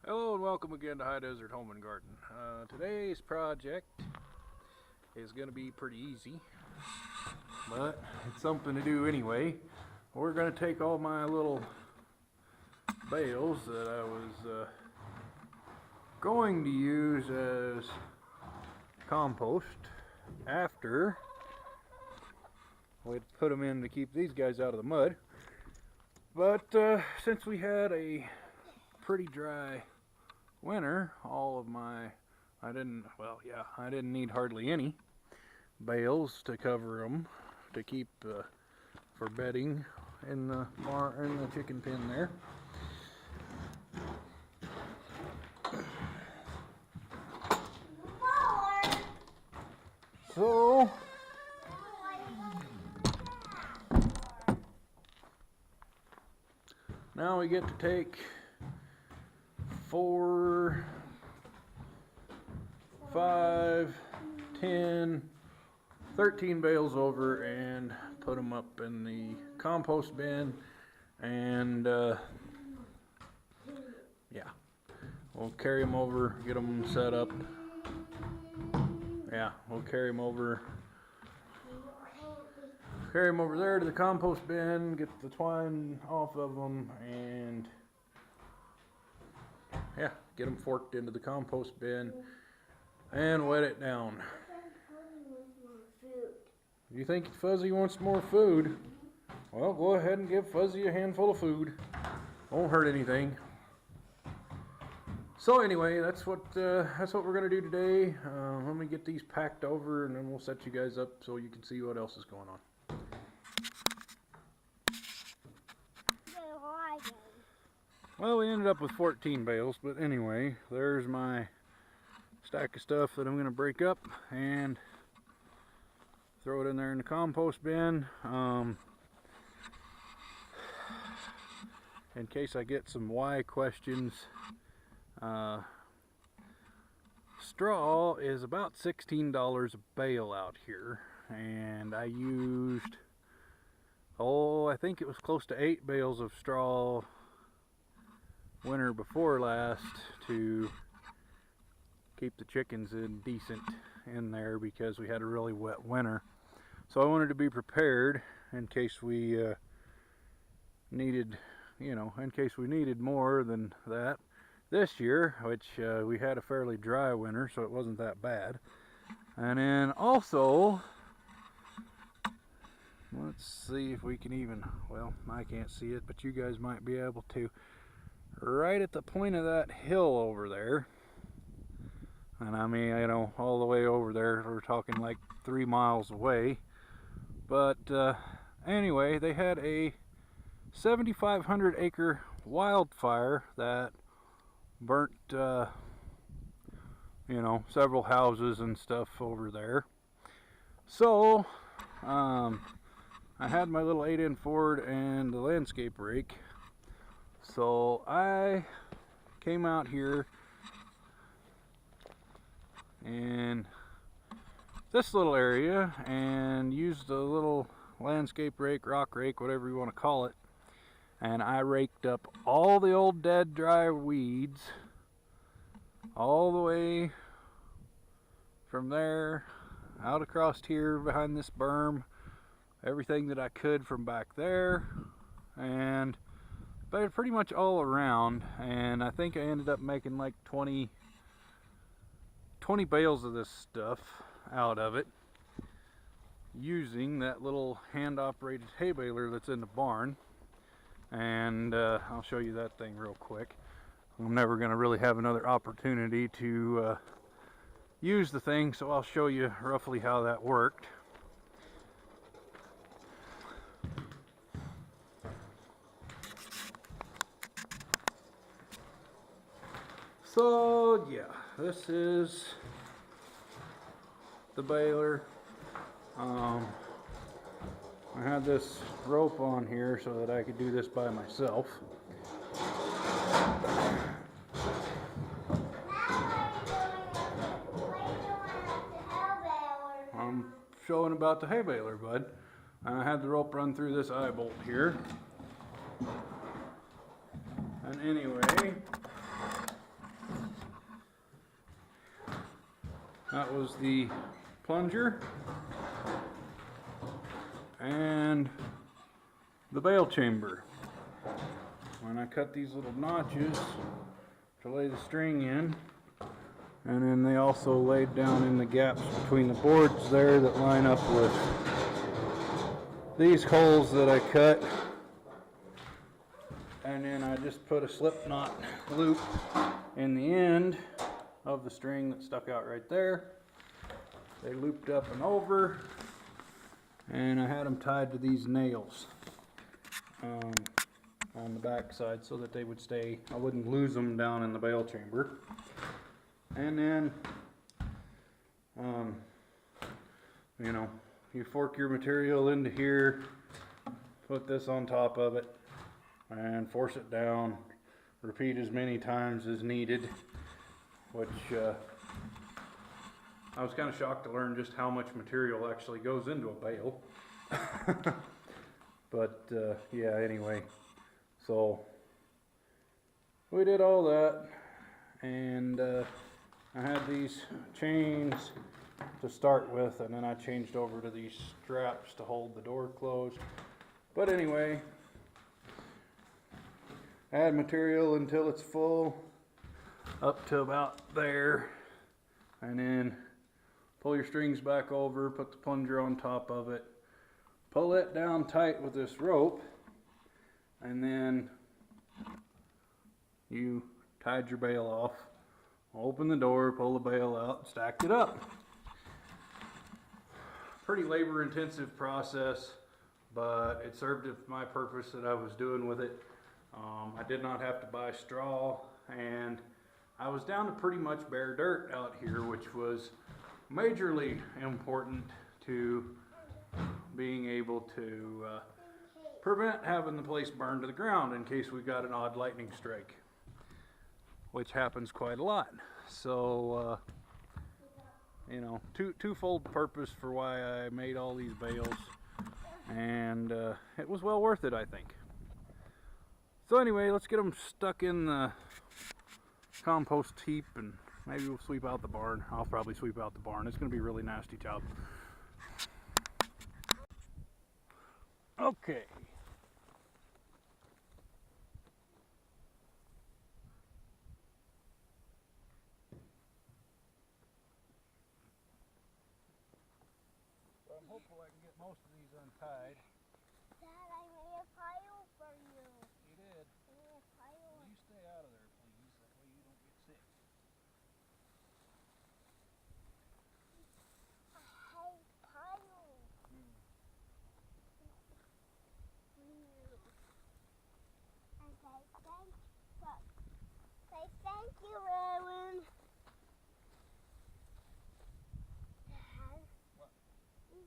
Hello and welcome again to High Desert Home and Garden. Today's project is going to be pretty easy, but it's something to do anyway. We're going to take all my little bales that I was going to use as compost after we'd put them in to keep these guys out of the mud. But since we had a pretty dry winter, all of my I didn't need hardly any bales to cover them to keep for bedding in the chicken pen there. So now we get to take 4, 5, 10, 13 bales over and put them up in the compost bin, and yeah, we'll carry them over, get them set up. Yeah, we'll carry them over there to the compost bin, get the twine off of them, and yeah, get them forked into the compost bin and wet it down. You think Fuzzy wants more food? Well, go ahead and give Fuzzy a handful of food. Won't hurt anything. So anyway, that's what we're gonna do today. Let me get these packed over, and then we'll set you guys up so you can see what else is going on. Well, we ended up with 14 bales, but anyway, there's my stack of stuff that I'm going to break up and throw it in there in the compost bin. In case I get some why questions, straw is about $16 a bale out here, and I used, I think it was close to 8 bales of straw winter before last to keep the chickens decent in there because we had a really wet winter. So I wanted to be prepared in case we needed more than that this year, which we had a fairly dry winter, so it wasn't that bad. And then also, let's see if we can even, well, I can't see it, but you guys might be able to. Right at the point of that hill over there, and I mean, all the way over there, we're talking like 3 miles away, but anyway, they had a 7,500 acre wildfire that burnt several houses and stuff over there. So I had my little 8-in Ford and the landscape rake. So I came out here in this little area and used a little landscape rake, rock rake, whatever you want to call it, and I raked up all the old dead dry weeds all the way from there out across here behind this berm, everything that I could from back there, and but pretty much all around. And I think I ended up making like 20 bales of this stuff out of it using that little hand operated hay baler that's in the barn. And I'll show you that thing real quick. I'm never going to really have another opportunity to use the thing, so I'll show you roughly how that worked. So yeah, this is the baler. I had this rope on here so that I could do this by myself. I'm showing about the hay baler, bud. I had the rope run through this eye bolt here. And anyway, that was the plunger and the bale chamber. When I cut these little notches to lay the string in, and then they also laid down in the gaps between the boards there that line up with these holes that I cut. And then I just put a slip knot loop in the end of the string that stuck out right there. They looped up and over, and I had them tied to these nails on the back side so that they would stay, I wouldn't lose them down in the bale chamber. And then you know, you fork your material into here, put this on top of it, and force it down. Repeat as many times as needed, which I was kind of shocked to learn just how much material actually goes into a bale. But yeah, anyway, so we did all that, and I had these chains to start with, and then I changed over to these straps to hold the door closed. But anyway, add material until it's full, up to about there, and then pull your strings back over, put the plunger on top of it, pull it down tight with this rope, and then you tied your bale off, open the door, pull the bale out, stacked it up. Pretty labor intensive process, but it served my purpose that I was doing with it. I did not have to buy straw, and I was down to pretty much bare dirt out here, which was majorly important to being able to prevent having the place burned to the ground in case we got an odd lightning strike, which happens quite a lot. So you know, twofold purpose for why I made all these bales, and it was well worth it, I think. So anyway, let's get them stuck in the compost heap, and maybe we'll sweep out the barn. I'll probably sweep out the barn. It's going to be a really nasty job. Okay. So I'm hopeful I can get most of these untied. Dad, I made a pile for you. You did? I made a pile. Well, you stay out of there, please. That way you don't get sick. A pile. Say thank you, Aaron. Dad. What? Thank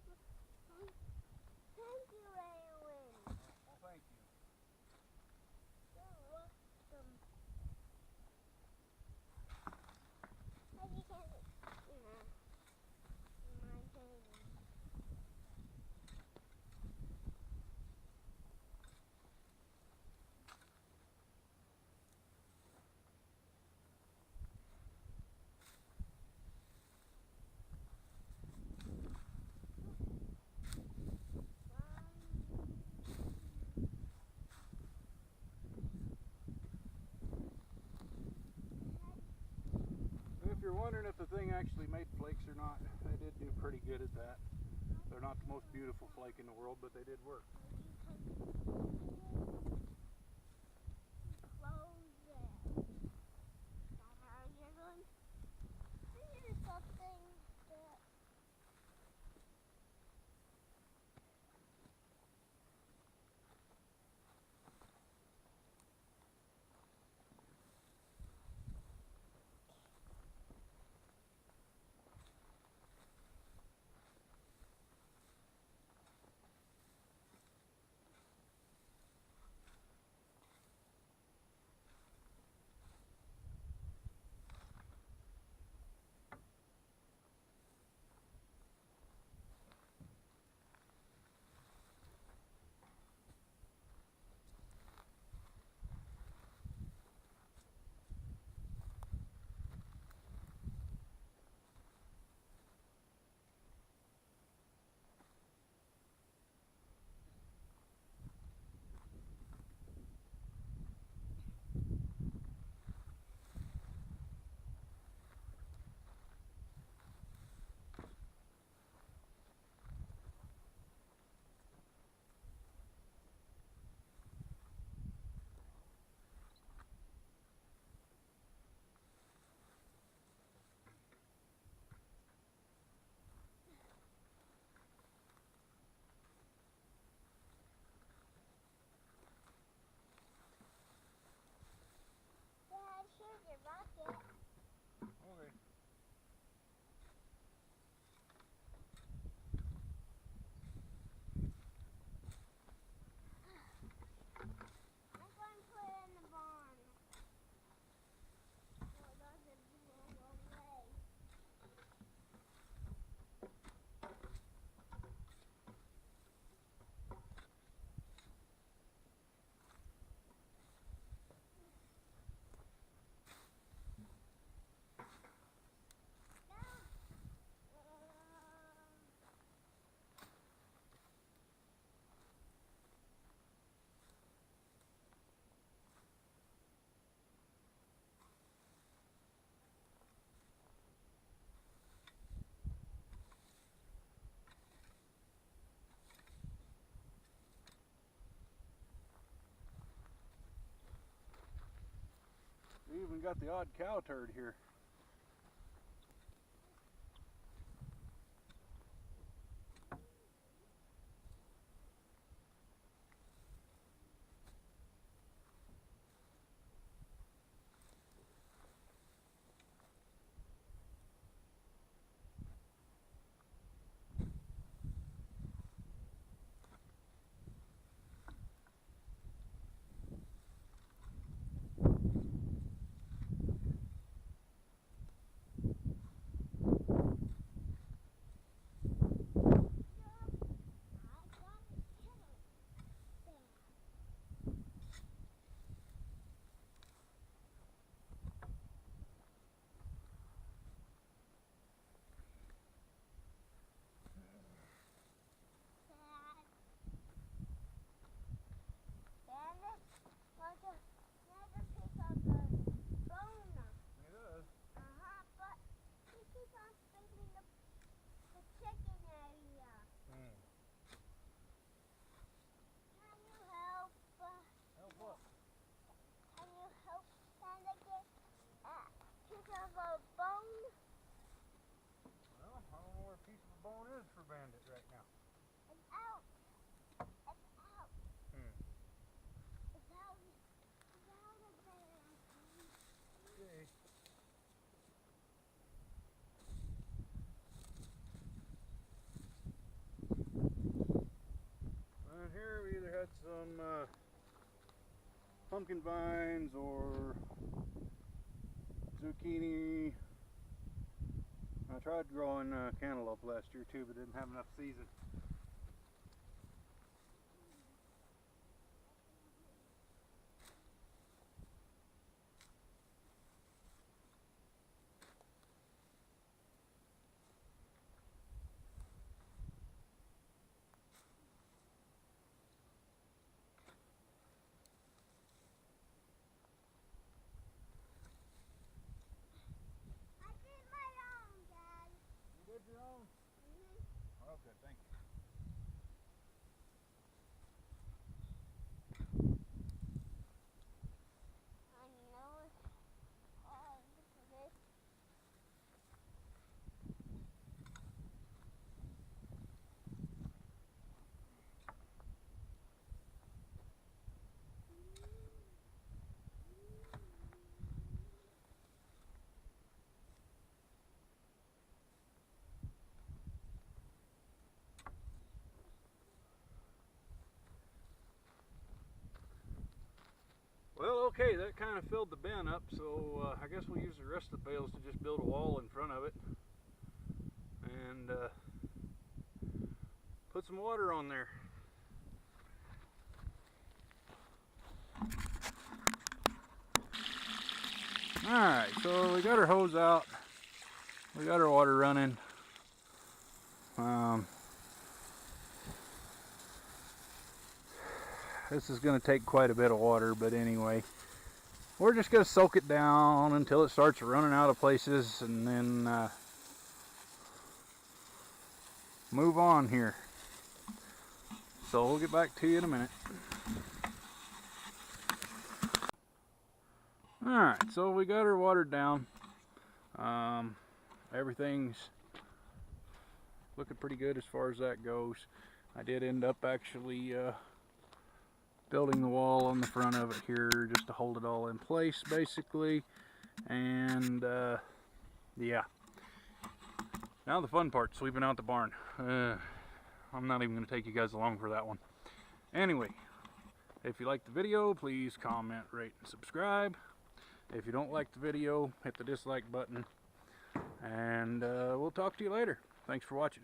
you, Aaron. Well, thank you. You're welcome. I just can't. My baby. If you're wondering if the thing actually made flakes or not, they did do pretty good at that. They're not the most beautiful flake in the world, but they did work. got the odd cow turd here. Bone is for Bandit right now. It's out. It's out. It's out. It's out of there. Okay. And here we either had some pumpkin vines or zucchini. I tried growing cantaloupe last year too, but didn't have enough season. I did my own, Dad. You did your own? Oh, good, thank you. I know it. Oh, look at this. Well, okay, that kind of filled the bin up, so I guess we'll use the rest of the bales to just build a wall in front of it and put some water on there. Alright, so we got our hose out, we got our water running. This is going to take quite a bit of water, but anyway, we're just going to soak it down until it starts running out of places and then move on here. So we'll get back to you in a minute. Alright, so we got her watered down. Everything's looking pretty good as far as that goes. I did end up actually building the wall on the front of it here just to hold it all in place basically. And yeah, now the fun part, sweeping out the barn. I'm not even going to take you guys along for that one. Anyway, if you like the video, please comment, rate, and subscribe. If you don't like the video, hit the dislike button, and we'll talk to you later. Thanks for watching.